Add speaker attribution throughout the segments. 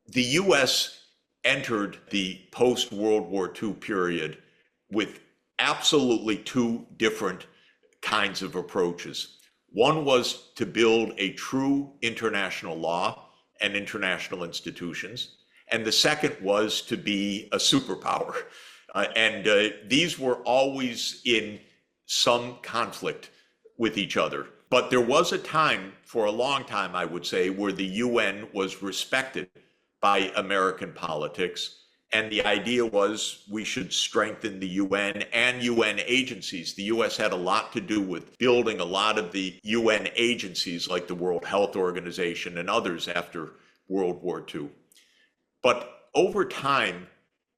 Speaker 1: The US entered the post-World War II period with absolutely two different kinds of approaches. One was to build a true international law and international institutions, and the second was to be a superpower. And these were always in some conflict with each other. But there was a time, for a long time, I would say, where the UN was respected by American politics. And the idea was we should strengthen the UN and UN agencies. The US had a lot to do with building a lot of the UN agencies like the World Health Organization and others after World War II. But over time,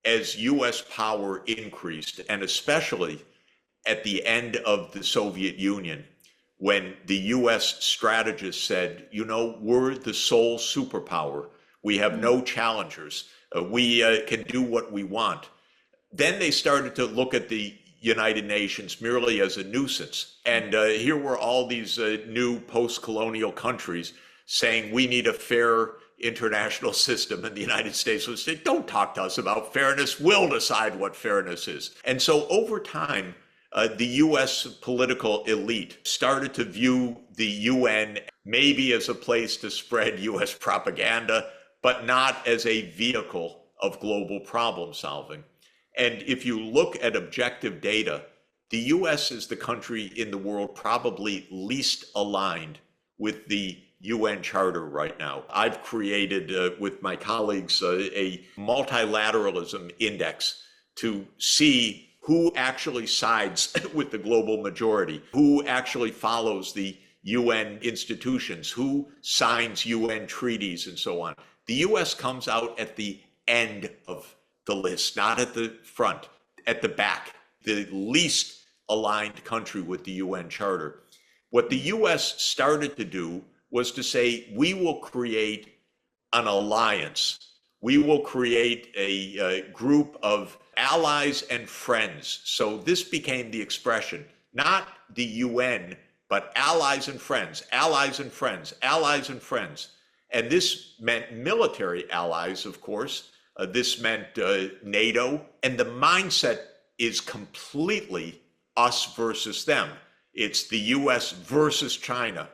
Speaker 1: as US power increased, and especially at the end of the Soviet Union, when the US strategists said, you know, we're the sole superpower, we have no challengers, we can do what we want. Then they started to look at the United Nations merely as a nuisance. And here were all these new post-colonial countries saying we need a fair international system, and the United States would say, don't talk to us about fairness, we'll decide what fairness is. And so over time, the US political elite started to view the UN maybe as a place to spread US propaganda, but not as a vehicle of global problem solving. And if you look at objective data, the US is the country in the world probably least aligned with the UN Charter right now. I've created with my colleagues a multilateralism index to see who actually sides with the global majority, who actually follows the UN institutions, who signs UN treaties and so on. The US comes out at the end of the list, not at the front, at the back, the least aligned country with the UN Charter. What the US started to do was to say, we will create an alliance. We will create a group of allies and friends. So this became the expression, not the UN, but allies and friends, allies and friends, allies and friends. And this meant military allies, of course. This meant NATO. And the mindset is completely us versus them. It's the US versus China.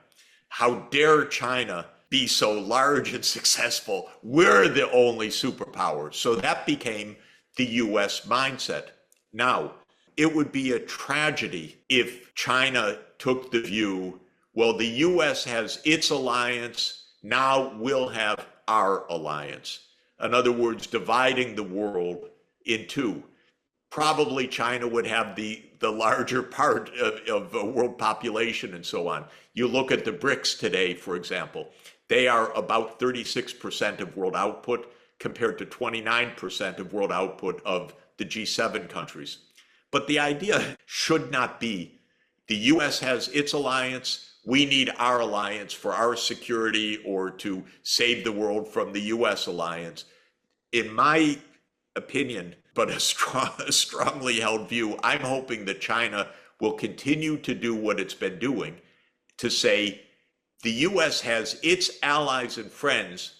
Speaker 1: How dare China be so large and successful? We're the only superpower. So that became the US mindset. Now, it would be a tragedy if China took the view, well, the US has its alliance, now we'll have our alliance. In other words, dividing the world in two. Probably China would have the larger part of world population and so on. You look at the BRICS today, for example, they are about 36% of world output compared to 29% of world output of the G7 countries. But the idea should not be the US has its alliance, we need our alliance for our security or to save the world from the US alliance. In my opinion, but a strongly held view, I'm hoping that China will continue to do what it's been doing, to say the US has its allies and friends,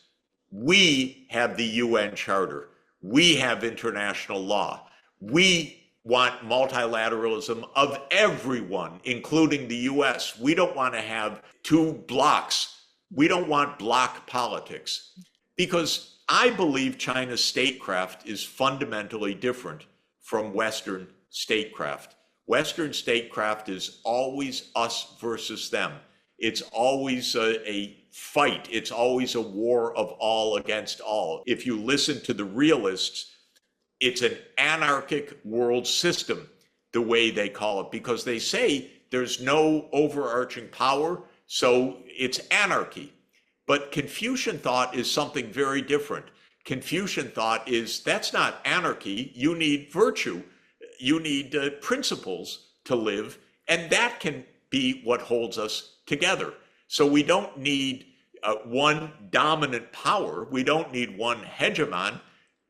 Speaker 1: we have the UN Charter, we have international law, we want multilateralism of everyone, including the US. We don't want to have two blocks. We don't want block politics, because I believe China's statecraft is fundamentally different from Western statecraft. Western statecraft is always us versus them. It's always a fight. It's always a war of all against all. If you listen to the realists, it's an anarchic world system, the way they call it, because they say there's no overarching power, so it's anarchy. But Confucian thought is something very different. Confucian thought is that's not anarchy. You need virtue. You need principles to live, and that can be what holds us together. So we don't need one dominant power. We don't need one hegemon.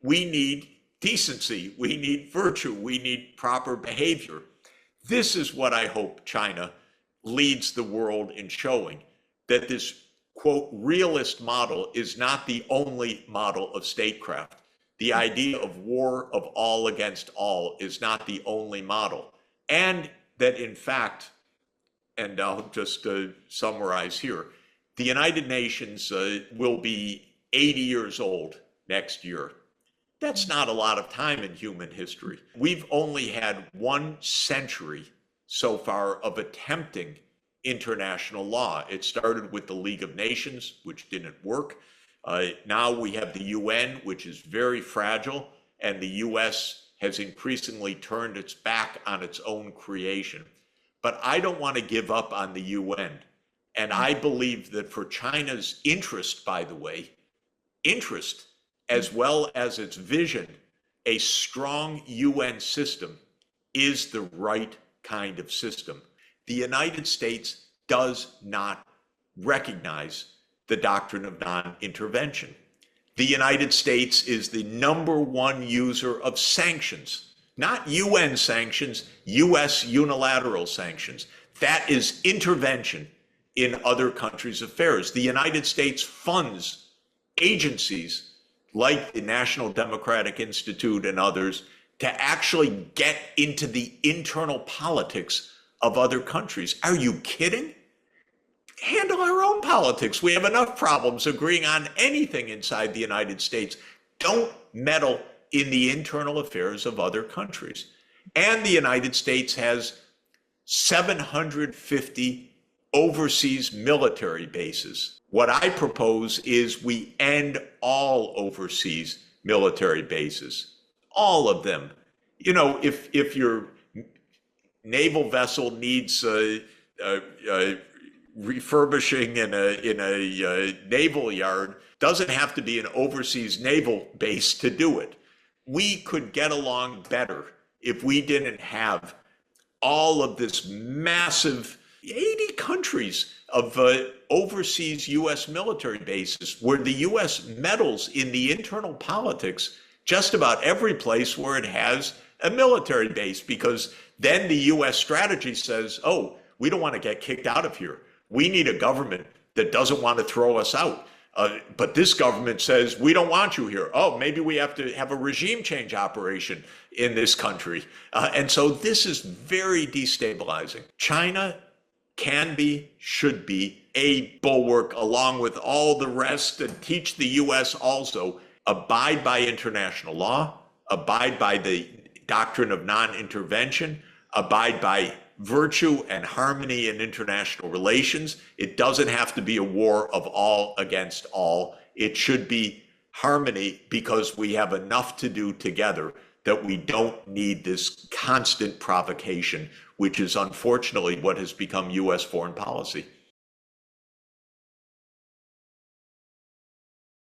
Speaker 1: We need decency. We need virtue. We need proper behavior. This is what I hope China leads the world in showing, that this quote, realist model is not the only model of statecraft. The idea of war of all against all is not the only model. And that in fact, and I'll just summarize here, the United Nations will be 80 years old next year. That's not a lot of time in human history. We've only had 1 century so far of attempting international law. It started with the League of Nations, which didn't work. Now we have the UN, which is very fragile, and the US has increasingly turned its back on its own creation. But I don't want to give up on the UN. And I believe that for China's interest, by the way, interest as well as its vision, a strong UN system is the right kind of system. The United States does not recognize the doctrine of non-intervention. The United States is the #1 user of sanctions, not UN sanctions, US unilateral sanctions. That is intervention in other countries' affairs. The United States funds agencies like the National Democratic Institute and others to actually get into the internal politics of other countries. Are you kidding? Handle our own politics. We have enough problems agreeing on anything inside the United States. Don't meddle in the internal affairs of other countries. And the United States has 750 overseas military bases. What I propose is we end all overseas military bases, all of them. You know, if your naval vessel needs refurbishing in a naval yard, doesn't have to be an overseas naval base to do it. We could get along better if we didn't have all of this massive 80 countries of overseas US military bases where the US meddles in the internal politics just about every place where it has a military base, because then the US strategy says, oh, we don't want to get kicked out of here. We need a government that doesn't want to throw us out. But this government says, we don't want you here. Oh, maybe we have to have a regime change operation in this country. And so this is very destabilizing. China can be, should be a bulwark along with all the rest, and teach the US also, abide by international law, abide by the doctrine of non-intervention, abide by virtue and harmony in international relations. It doesn't have to be a war of all against all. It should be harmony, because we have enough to do together that we don't need this constant provocation, which is unfortunately what has become US foreign policy.